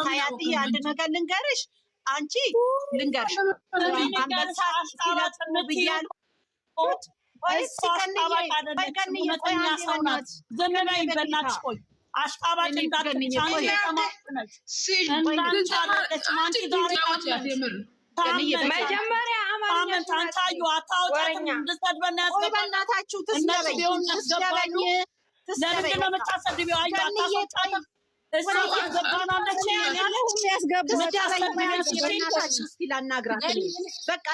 ሀያት አንድ ነገር ልንገርሽ አንቺ ልንገርሽ አንበሳ ሲለቁ ብያለሁት ወይስ ዘመናዊ በእናትሽ ቆይ አሽቃባጭ መጀመሪያ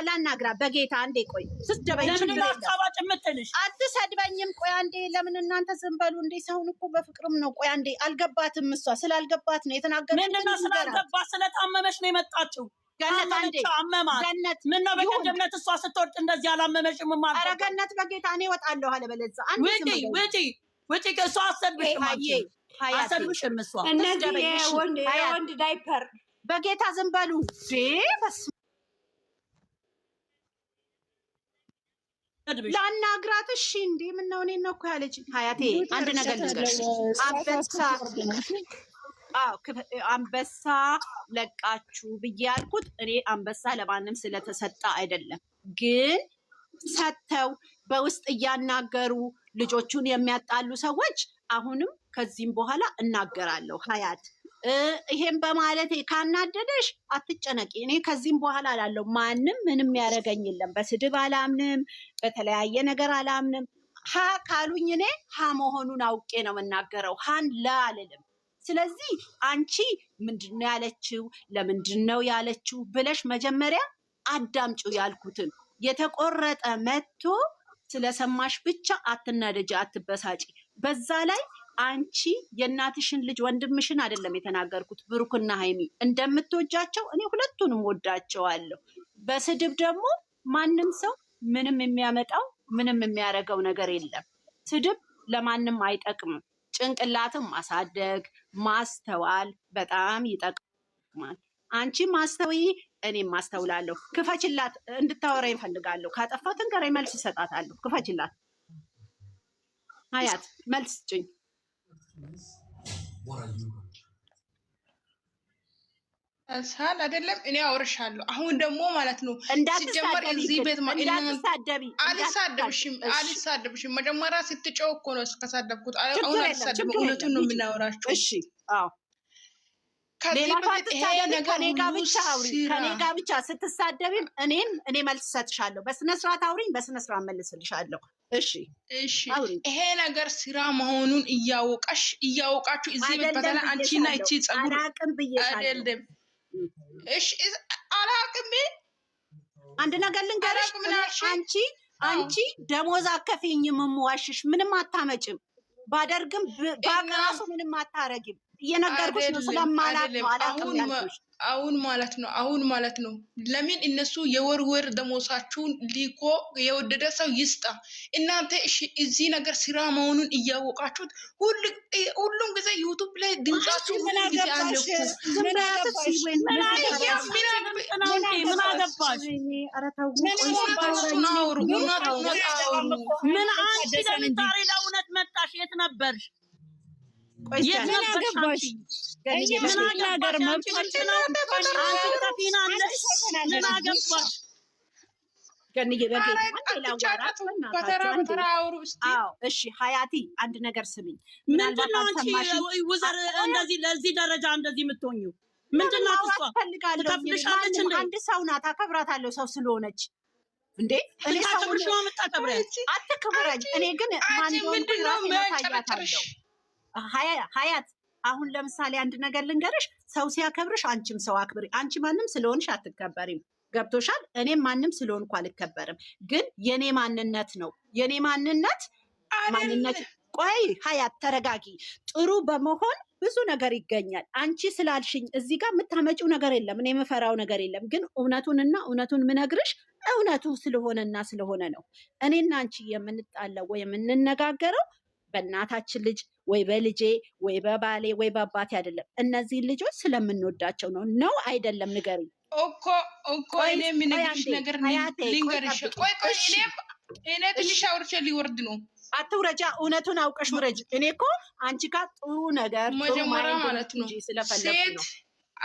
ላናግራ በጌታ አንዴ ቆይ አትሰድበኝም ቆይ አንዴ ለምን እናንተ ዝም በሉ እንዴ ሰውን እኮ በፍቅርም ነው ቆይ አንዴ አልገባትም እሷ ስላልገባት ነው የተናገረችው ምንድነው ስላልገባት ስለታመመች ነው የመጣችው ገነት አንዴ ገነት ምን ነው በቀደምነት እሷ ስትወርጥ እንደዚህ አላመመሽም ማለት ኧረ ገነት በጌታ እኔ እወጣለሁ አለ በለዛ አንዴ ወጪ ከሷ አሰድብሽም እሷ እነዚህ የወንድ ዳይፐር በጌታ ዝም በሉ ላናግራት እሺ እንዴ ምን ነው እኔ ነው እኮ ያለች ሀያቴ አንድ ነገር ልንገርሽ አንበሳ ለቃችሁ ብዬ ያልኩት እኔ አንበሳ ለማንም ስለተሰጣ አይደለም ግን ሰተው በውስጥ እያናገሩ ልጆቹን የሚያጣሉ ሰዎች አሁንም ከዚህም በኋላ እናገራለሁ ሀያት ይሄን በማለት ካናደደሽ አትጨነቂ እኔ ከዚህም በኋላ አላለሁ ማንም ምንም ያደረገኝ የለም በስድብ አላምንም በተለያየ ነገር አላምንም ሀ ካሉኝ እኔ ሀ መሆኑን አውቄ ነው የምናገረው ሀን ለአልልም ስለዚህ አንቺ ምንድነው ያለችው ለምንድነው ያለችው ብለሽ መጀመሪያ አዳምጪው ያልኩትን የተቆረጠ መጥቶ ስለሰማሽ ብቻ አትናደጂ አትበሳጪ በዛ ላይ አንቺ የእናትሽን ልጅ ወንድምሽን አይደለም የተናገርኩት ብሩክና ሃይሚ እንደምትወጃቸው እኔ ሁለቱንም ወዳቸዋለሁ በስድብ ደግሞ ማንም ሰው ምንም የሚያመጣው ምንም የሚያረገው ነገር የለም ስድብ ለማንም አይጠቅምም ጭንቅላትም ማሳደግ ማስተዋል በጣም ይጠቅማል አንቺ ማስተዊ እኔም ማስተውላለሁ ክፈችላት እንድታወራ ይፈልጋለሁ ካጠፋት እንገር መልስ ይሰጣታለሁ ክፈችላት ሀያት መልስ ጭኝ ሳል አይደለም እኔ አወርሻለሁ አሁን ደግሞ ማለት ነው ሲጀመር እዚህ ቤት አልሳደብሽም መጀመሪያ ስትጨው እኮ ነው ከሳደብኩት አሁን አልሳደብም እውነቱን ነው የምናወራችሁ እሺ አዎ ከኔ ጋር ብቻ ስትሳደብም እኔ መልስ ሰጥሻለሁ በስነ ስርዓት አውሪኝ በስነ ስርዓት መልስልሻለሁ እሺ ይሄ ነገር ስራ መሆኑን እያወቃችሁ እዚህ ቤት በተለይ አንቺና እቺ ጸጉር አይደለም እሺ አላቅም አንድ ነገር ልንገርሽ አንቺ ደሞዝ አከፍኝም የምዋሽሽ ምንም አታመጭም ባደርግም ባቅራሱ ምንም አታረጊም እየነገርኩሽ ነው ስለማላቅ ነው አላቅም ያልኩሽ አሁን ማለት ነው ለምን እነሱ የወር ደሞሳችሁን ሊኮ የወደደ ሰው ይስጣ እናንተ እዚህ ነገር ስራ መሆኑን እያወቃችሁት ሁሉም ጊዜ ዩቲዩብ ላይ ድምጻችሁ ምን አገባሽ ምን አገባሽ ምን አንቺ ለምታሪ ለእውነት መጣሽ የት ነበርሽ ምን አገባሽ ምን አገባሽ መብትሽ ነው አንቺ ተፊናለሽ ምን አገባሽ ገንዬ እሺ ሀያቲ አንድ ነገር ስሚኝ ምንድነው አንቺ ወዘር እንደዚህ ለዚህ ደረጃ እንደዚህ የምትሆኚው ምንድነው እሷ ትከፍልሻለች እንዴ አንድ ሰው ናት አከብራታለሁ ሰው ስለሆነች እንዴ እኔ ታከብርሽ ነው የምታከብረች አትከብረኝ እኔ ግን ማን ምንድነው መጨረሻ ሀያት አሁን ለምሳሌ አንድ ነገር ልንገርሽ ሰው ሲያከብርሽ አንቺም ሰው አክብሪ አንቺ ማንም ስለሆንሽ አትከበሪም ገብቶሻል እኔም ማንም ስለሆንኩ አልከበርም ግን የኔ ማንነት ነው የኔ ማንነት ቆይ ሀያት ተረጋጊ ጥሩ በመሆን ብዙ ነገር ይገኛል አንቺ ስላልሽኝ እዚህ ጋር የምታመጪው ነገር የለም እኔ የምፈራው ነገር የለም ግን እውነቱን ምነግርሽ እውነቱ ስለሆነና ስለሆነ ነው እኔና አንቺ የምንጣለው ወይ የምንነጋገረው በእናታችን ልጅ ወይ በልጄ ወይ በባሌ ወይ በአባቴ አይደለም እነዚህ ልጆች ስለምንወዳቸው ነው አይደለም ንገሪኝ እኮ እኔ የምነግርሽ ነገር ልንገርሽ ቆይ እኔ ትንሽ አውርቼ ሊወርድ ነው አትውረጃ። እውነቱን አውቀሽ ውረጅ። እኔ እኮ አንቺ ጋር ጥሩ ነገር መጀመሪያ ማለት ነው ስለፈለኩ ነው።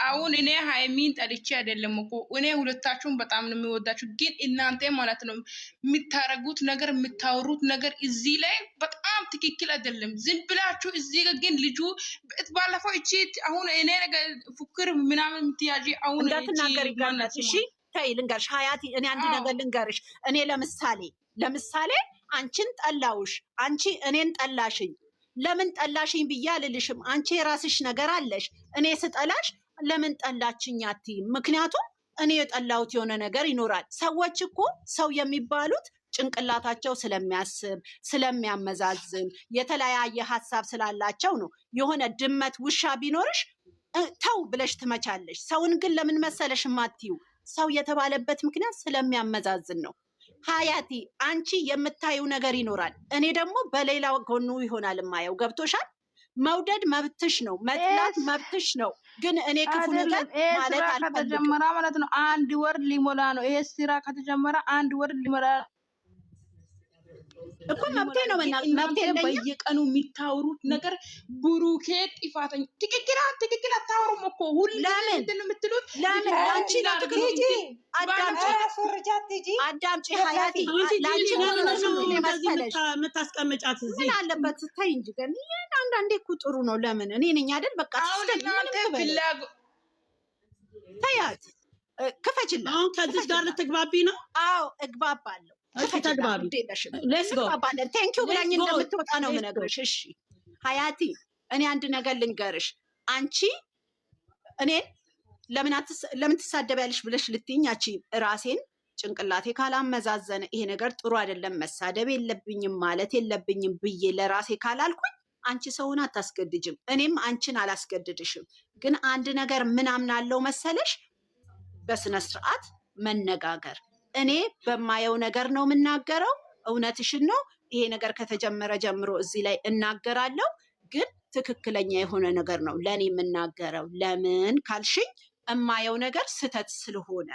አሁን እኔ ሃይሚን ጠልቼ አይደለም እኮ እኔ ሁለታችሁን በጣም ነው የሚወዳችሁ። ግን እናንተ ማለት ነው የምታረጉት ነገር የምታወሩት ነገር እዚህ ላይ በጣም ትክክል አይደለም። ዝም ብላችሁ እዚህ ግን ልጁ ባለፈው እቺ አሁን እኔ ነገር ፉክር ምናምን የምትያጂ አሁን እንዳትናገሪ ጋነት። እሺ ተይ ልንገርሽ ሀያቲ፣ እኔ አንድ ነገር ልንገርሽ። እኔ ለምሳሌ አንቺን ጠላውሽ፣ አንቺ እኔን ጠላሽኝ። ለምን ጠላሽኝ ብዬ አልልሽም። አንቺ የራስሽ ነገር አለሽ። እኔ ስጠላሽ ለምን ጠላችኝ አትይም። ምክንያቱም እኔ የጠላሁት የሆነ ነገር ይኖራል። ሰዎች እኮ ሰው የሚባሉት ጭንቅላታቸው ስለሚያስብ ስለሚያመዛዝን የተለያየ ሀሳብ ስላላቸው ነው። የሆነ ድመት ውሻ ቢኖርሽ ተው ብለሽ ትመቻለሽ። ሰውን ግን ለምን መሰለሽ ማትዩ? ሰው የተባለበት ምክንያት ስለሚያመዛዝን ነው። ሀያቲ አንቺ የምታዩ ነገር ይኖራል፣ እኔ ደግሞ በሌላ ጎኑ ይሆናል የማየው። ገብቶሻል? መውደድ መብትሽ ነው፣ መጥላት መብትሽ ነው። ግን እኔ ክፉ ነገር ማለት አልፈልግም። ከተጀመረ ማለት ነው 1 ወር ሊሞላ ነው። ይሄ ስራ ከተጀመረ 1 ወር ሊሞላ እኮ መብቴ ነው። መብቴ በየቀኑ የሚታወሩት ነገር ብሩኬ ጥፋተኛ ትክክል አታወሩም እኮ ሁሉ እንትን የምትሉት ለምን? አንቺ አዳምጪ ሀያቲ፣ ላንቺ የምታስቀምጫት እዚህ ምን አለበት? ተይ እንጂ ግን አንዳንዴ እኮ ጥሩ ነው። ለምን? እኔ ነኝ አይደል? በቃ ተያት፣ ክፈችላት። አሁን ከዚህ ጋር ልትግባቢ ነው? አዎ እግባባለሁ። ቴንኪው ብላኝ እንደምትወጣ ነው የምነግርሽ። እሺ ሀያቲ፣ እኔ አንድ ነገር ልንገርሽ። አንቺ እኔን ለምን ትሳደቢያለሽ ብለሽ ልትይኝ አቺ ራሴን ጭንቅላቴ ካላመዛዘነ ይሄ ነገር ጥሩ አይደለም፣ መሳደብ የለብኝም ማለት የለብኝም ብዬ ለራሴ ካላልኩኝ አንቺ ሰውን አታስገድጅም፣ እኔም አንቺን አላስገድድሽም። ግን አንድ ነገር ምን አምናለው መሰለሽ? በስነ ስርዓት መነጋገር። እኔ በማየው ነገር ነው የምናገረው። እውነትሽን ነው። ይሄ ነገር ከተጀመረ ጀምሮ እዚህ ላይ እናገራለሁ። ግን ትክክለኛ የሆነ ነገር ነው ለእኔ የምናገረው። ለምን ካልሽኝ እማየው ነገር ስተት ስለሆነ፣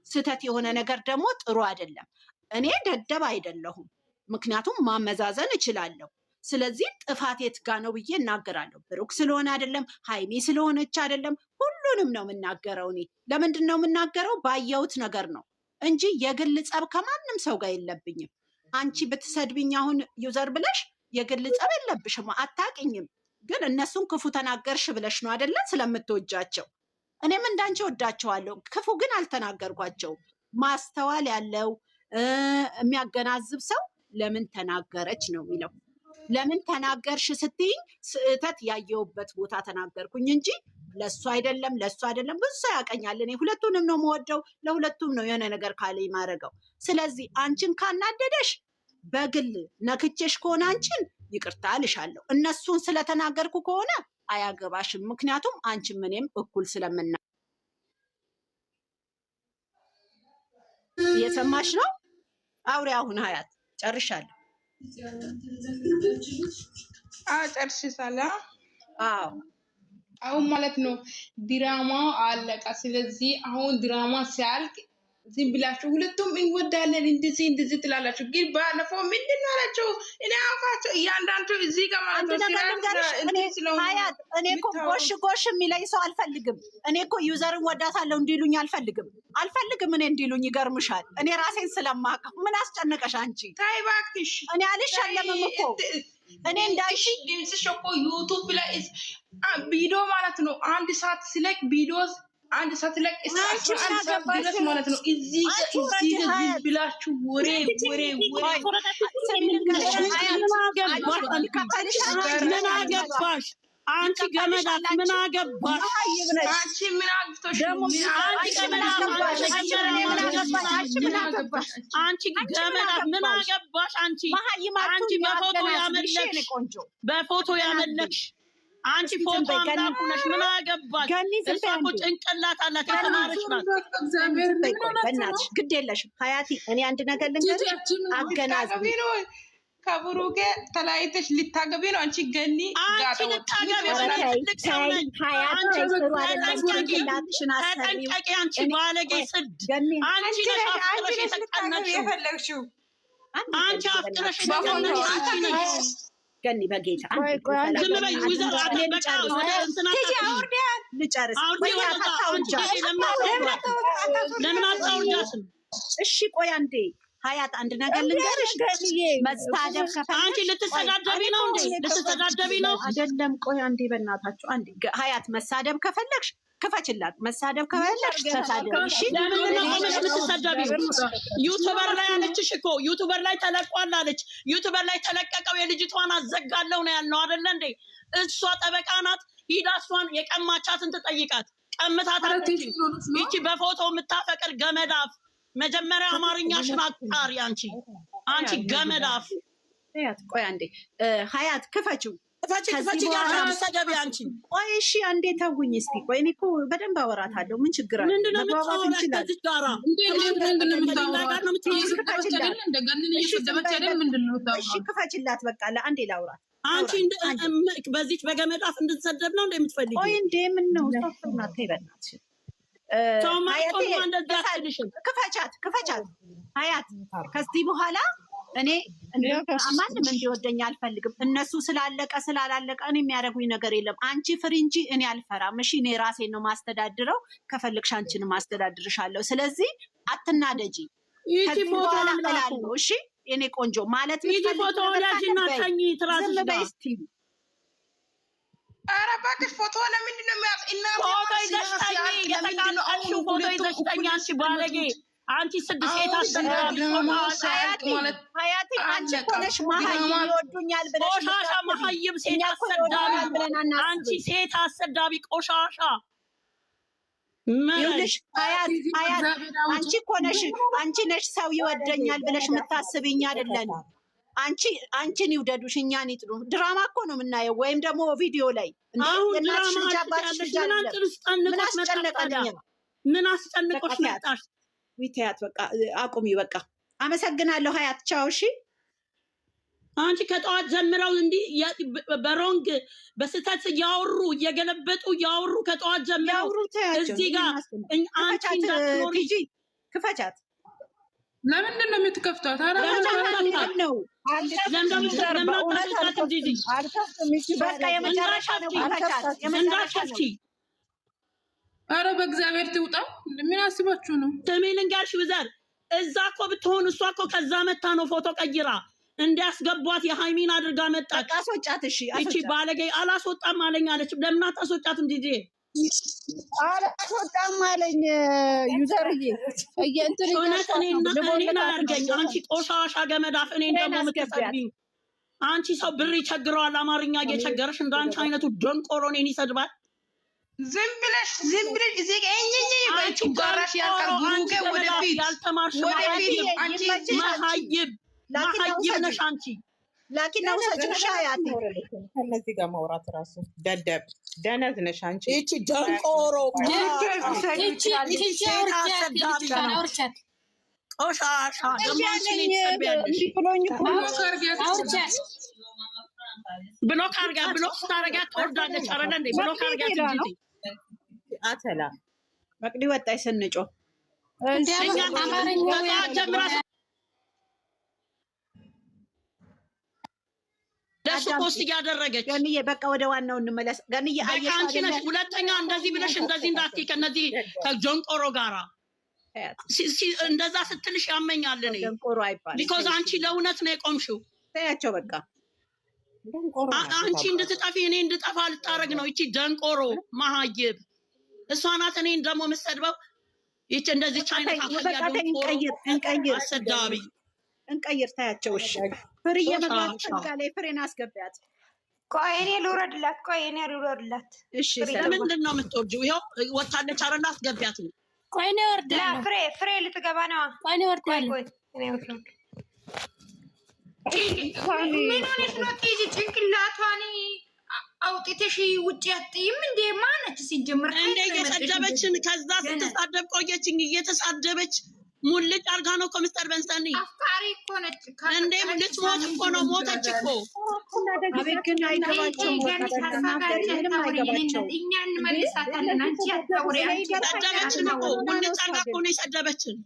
ስተት የሆነ ነገር ደግሞ ጥሩ አይደለም። እኔ ደደብ አይደለሁም፣ ምክንያቱም ማመዛዘን እችላለሁ። ስለዚህ ጥፋት የት ጋ ነው ብዬ እናገራለሁ። ብሩክ ስለሆነ አይደለም፣ ሃይሚ ስለሆነች አይደለም፣ ሁሉንም ነው የምናገረው። እኔ ለምንድን ነው የምናገረው? ባየሁት ነገር ነው እንጂ የግል ጸብ ከማንም ሰው ጋር የለብኝም። አንቺ ብትሰድብኝ አሁን ዩዘር ብለሽ የግል ጸብ የለብሽም፣ አታውቂኝም። ግን እነሱን ክፉ ተናገርሽ ብለሽ ነው አይደለ? ስለምትወጃቸው። እኔም እንዳንቺ ወዳቸዋለሁ፣ ክፉ ግን አልተናገርኳቸውም። ማስተዋል ያለው የሚያገናዝብ ሰው ለምን ተናገረች ነው የሚለው። ለምን ተናገርሽ ስትይኝ ስህተት ያየሁበት ቦታ ተናገርኩኝ እንጂ ለሱ አይደለም ለሱ አይደለም። ብዙ ሰው ያቀኛል። እኔ ሁለቱንም ነው የምወደው፣ ለሁለቱም ነው የሆነ ነገር ካለኝ ማረገው። ስለዚህ አንቺን ካናደደሽ በግል ነክቼሽ ከሆነ አንቺን ይቅርታ እልሻለሁ። እነሱን ስለተናገርኩ ከሆነ አያገባሽም። ምክንያቱም አንቺም እኔም እኩል ስለምና እየሰማሽ ነው። አውሪ አሁን ሀያት። ጨርሻለሁ። ጨርሽሻለሁ? አዎ አሁን ማለት ነው ድራማ አለቀ። ስለዚህ አሁን ድራማ ሲያልቅ ዝም ብላችሁ ሁለቱም እንወዳለን እንደዚህ ትላላችሁ። ግን ባለፈው ምንድን ነው አላቸው? እኔ አውቃቸው እያንዳንዱ እዚህ ጋር ማለት ነው ሀያት፣ እኔ እኮ ጎሽ የሚለኝ ሰው አልፈልግም። እኔ እኮ ዩዘርን ወዳታለሁ እንዲሉኝ አልፈልግም። እኔ እንዲሉኝ ይገርምሻል። እኔ ራሴን ስለማውቀው ምን አስጨነቀሽ አንቺ? ተይ እባክሽ። እኔ አልሸለምም እኮ እኔ እንዳንቺ ድምፅሽ እኮ ዩቱብ ላይ ቪዲዮ ማለት ነው 1 ሰዓት ሲለቅ ቪዲዮ 1 ሰዓት ሲለቅ እስከ 11 ሰዓት ድረስ ማለት ነው። እዚህ ብላችሁ ወሬ ምን አገባሽ አንቺ ገመዳት? ምን አገባሽ አንቺ? ምን አግብቶሽ? አንቺ ገመዳት ምን አገባሽ አንቺ? አንቺ በፎቶ ያመለክሽ አንቺ ፎቶ አምላኩ ነሽ። ምን አገባሽ? እሷ እኮ ጭንቅላት አላት፣ የተማረች ናት። በእናትሽ ግድ የለሽም ሀያቲ። እኔ አንድ ነገር ልንገርሽ፣ አገናዝቢ። ከብሩኬ ተለያይተሽ ልታገቢ ነው አንቺ? ገኒ አንቺ ልታገቢ ትልቅ ሰው ነኝ። ተጠንቀቂ አንቺ ባለጌ ስድ። አንቺ ነሽ አፍቅረሽ የተቀነቅሽው። አንቺ አፍቅረሽ ገኒ በጌታ ዝም በይ ዊዘር አጠበቃ ልጨርስ። ለምን አታውርጃትም? እሺ ቆይ አንዴ ሀያት አንድ ነገር ልንገርሽ። መሳደብ ከፈለግሽ አንቺ ልትሰዳደቢ ነው እንዴ? ልትሰዳደቢ ነው አይደለም? ቆይ አንዴ በእናታችሁ አንዴ ሀያት መሳደብ ከፈለግሽ ክፈችላት። መሳደብ ከፈለግሽ ተሳደብ። እሺ ለምን ነው ቆመሽ የምትሰደቢው? ዩቲዩበር ላይ አለችሽ እኮ ዩቲዩበር ላይ ተለቋል አለች። ዩቲዩበር ላይ ተለቀቀው የልጅቷን አዘጋለሁ ነው ያልነው አይደለ እንዴ? እሷ ጠበቃ ናት። ሂዳ እሷን የቀማቻትን ትጠይቃት። ቀምታታለች። ይቺ በፎቶ የምታፈቅር ገመዳፍ መጀመሪያ አማርኛሽን አጣሪ። አንቺ ገመዳፍ ቆይ አንዴ ሀያት ክፈችው። ክፈች ጋር ሰደቢ አንቺ። ቆይ እሺ አንዴ ተውኝ እስኪ። ቆይ እኔ እኮ በደንብ አወራታለሁ። ምን ችግር አለ? ምንድነው የምታወራት ከዚህ ጋራ? እሺ ክፈችላት በቃ ለአንዴ ላውራት። አንቺ በዚች በገመዳፍ እንድትሰደብ ነው እንደምትፈልጊ? ቆይ እንዴ ምን ነው ሰውናት ይበናት ክፈቻት ሀያት። ከዚህ በኋላ እኔ ማንም እንዲወደኝ አልፈልግም። እነሱ ስላላለቀ እኔ የሚያደርጉኝ ነገር የለም። አንቺ ፍሪ እንጂ እኔ አልፈራም። እሺ እኔ ራሴን ነው ማስተዳድረው። ከፈልግሽ አንቺን ማስተዳድርሻለሁ። ስለዚህ አትናደጂ። ከዚህ በኋላ እላለሁ። እሺ የኔ ቆንጆ ማለት ኧረ እባክሽ ፎቶ ለምንድን ነው የሚያዝ? ፎቶ ይዘሽተኝ የተቃጠልሽው ፎቶ ይዘሽተኝ አንቺ ባለጌ። አንቺ ስድስት ሴት አሰዳቢ ሀያቴ አንቺ ኮነሽ መሀይም ይወዱኛል ብለሽ ቆሻሻ መሀይም ሴት አሰዳቢ አንቺ ሴት አሰዳቢ ቆሻሻ ይኸውልሽ ሀያት አንቺ ኮነሽ አንቺ ነሽ ሰው ይወደኛል ብለሽ የምታስብኝ አይደለን። አንቺን ይውደዱሽ እኛን ይጥሉ። ድራማ እኮ ነው የምናየው፣ ወይም ደግሞ ቪዲዮ ላይ ምን አስጨነቆሽ መጣሽ? ዊታያት በቃ አቁሚ በቃ። አመሰግናለሁ ሀያት ቻው። እሺ አንቺ ከጠዋት ጀምረው እንዲህ በሮንግ በስተት እየገለበጡ እያወሩ ከጠዋት ጀምረው እዚህ ጋር አንቺ እንዳትኖሪ ክፈቻት። ለምንድን ነው የምትከፍቷት? ኧረ በእግዚአብሔር ትውጣ። ምን አስባችሁ ነው? ስሚ ልንገርሽ ውዘር፣ እዛ እኮ ብትሆን እሷ እኮ ከዛ መታ ነው ፎቶ ቀይራ እንዲያስገቧት የሃይሚን አድርጋ መጣች። አስወጫት። እሺ እቺ ባለጌ አላስወጣም አለኝ አለች። ለምን አታስወጫትም? ዲጄ አላስወጣም አለኝ ዩዘርዬ። እውነት እኔን አያርገኝ። አንቺ ቆሻሻ ገመዳፍ፣ እኔን ደግሞ የምትሰድቢኝ አንቺ። ሰው ብር ይቸግረዋል፣ አማርኛ እየቸገረሽ እንዳንቺ አይነቱ ደንቆሮ እኔን ይሰድባል። ዝም ብለሽ እዚህ አንቺ ጋራሽ ያልተማርሽ መሀይብ ነሽ አንቺ። ላኪን ነው ሰጭሽ ሀያት ከነዚህ ጋር ማውራት ራሱ ደደብ ደነዝ ነሽ አንቺ። እቺ ደንቆሮ ቆሻሻ ብሎክ አርጋ ብሎክ ስታረጋት ትወርዳለች። አረለ እንዴ ብሎክ አርጋት እንጂ አተላ መቅዲ ወጣች ስንጮ ደሱ ፖስት እያደረገች ገንዬ በቃ ወደ ዋናው እንመለስ። ገንዬ አንቺ ነሽ ሁለተኛ እንደዚህ ብለሽ እንደዚህ እንዳትይ ከነዚህ ከጆንቆሮ ጋራ እንደዛ ስትልሽ ያመኛል። እኔ ጆንቆሮ አይባል ቢኮዝ አንቺ ለእውነት ነው የቆምሽው። ታያቸው በቃ አንቺ እንድትጠፊ እኔ እንድጠፋ ልታረግ ነው። ይቺ ደንቆሮ መሀይብ እሷ ናት። እኔን ደግሞ የምትሰድበው ይቺ እንደዚህ አይነት አሰዳቢ እንቀይር። ታያቸው እሺ ፍሬ የመግባት ፈልጋ ላይ ፍሬን አስገቢያት። ቆይ እኔ ልውረድላት። እሺ ለምንድን ነው የምትወርጂው? ይኸው ወታለች አይደል? አስገቢያት ነው። ቆይ እኔ ወርዳለሁ። ፍሬ ልትገባ ነው። ቆይ እኔ ወርዳለሁ። ምን ሆነሽ ነው? ቲጂ ጭንቅላቷን አውጥተሽ ውጭ አትይም እንዴ? ማነች ሲጀምር እንዴ? እየሰደበችን ከዛ ስትሳደብ ቆየችኝ። እየተሳደበች ሙልጭ አርጋ ነው እኮ ሚስተር በንሰኒ አፍቃሪ እኮ ነች እንዴ። ልትሞት እኮ ነው። ሞተች እኮ። አቤት ግን አይገባቸውም። እኛ እንመልሳታለን። አንቺ አታውሪ። ሰደበችን እኮ ሙልጭ አርጋ እኮ ነው የሰደበችን።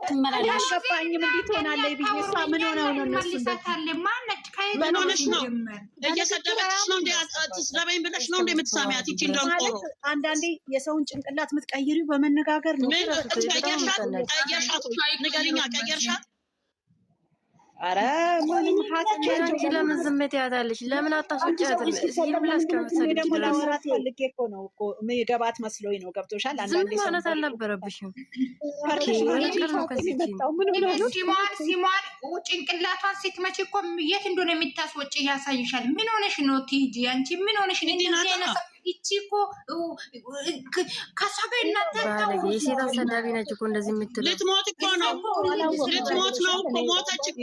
አልገባኝም። እንዴት ሆናለች ብዬ እሷ ምን ሆነው ነው እነሱ ምን ሆነሽ ነው? እየሰደበችሽ ነው እንዴ? አትስደበኝ ብለሽ ነው እንዴ የምትሳሚያት? ይቺ እንደምቆሮ አንዳንዴ የሰውን ጭንቅላት የምትቀይሪው በመነጋገር ነው። ቀየርሻት? ንገሪኛ፣ ቀየርሻት? ኧረ ምንም አንቺ ለምን ዝም ትያታለሽ? ለምን አታስወጫትም? ለማውራት ፈልጌ እኮ ነው እኮ የገባት መስሎኝ ነው። ገብቶሻል? አንዳንዴ ማለት አልነበረብሽም። ሲሟል ጭንቅላቷን ስትመጪ እኮ የት እንደሆነ የምታስወጪ ያሳይሻል። ምን ሆነሽ ነው ቲጂ? አንቺ ምን ሆነሽ ነው? ይቺ እኮ ከሰበ እናንተ የሴት አሰዳቢ ነች እኮ እንደዚህ የምትለው። ልትሞት እኮ ነው። ልትሞት ነው እኮ ሞተች እኮ።